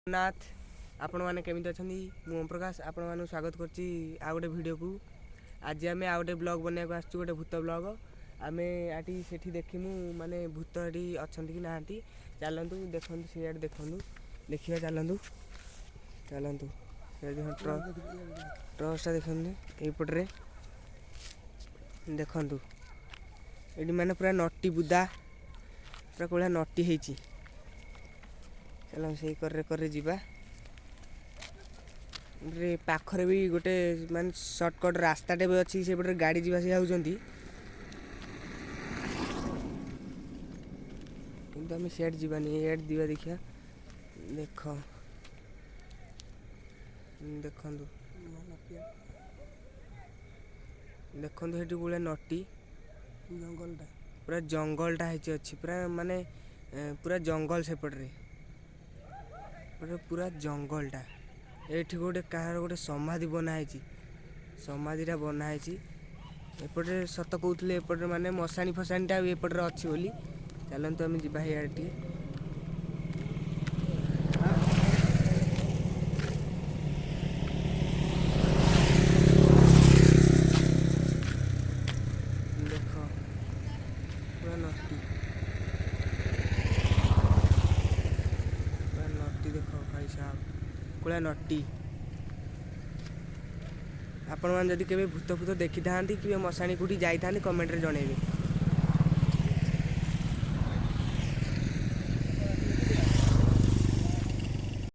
नाथ आपण मैंने केमी अच्छा ओम प्रकाश आपण मैं स्वागत करची गोटे भिड को आज आम आ गए ब्लॉग बनवाक आसू गोटे भूत ब्लॉग आम आटी से देखमु माने भूत ये अच्छा कि ना चलतु देखु सीआड़े देखु देखा चलतु चलतु ट्रस्टा देखते यपटे देखु ये माने पूरा नटी बुदा पूरा कौन नटी है चलो से करे जीवा पाखरे भी गोटे मान सर्टकट रास्ताटे भी अच्छी से गाड़ी जीवा से होती किंतु आम सीआड जावानी एड दिवा देखिया देख देखु देखु से गोले नटी जंगलटा पूरा जंगलटा अच्छी पूरा माने पूरा जंगल सेपटे पूरा जंगलटा ये गोटे कहार गोटे समाधि बनाई समाधिटा बनाई एपटे सत कहते एपटे माने मशाणी फसाणीटा एपटे अच्छी बोली चलतु आम जा टी देख पूरा नटी देख भाई साहब कौन नटी आपण मैंने जदि केवे भूत फूत देखी था कि मशाणी कौटी जाई था कमेंट रे जणेबे।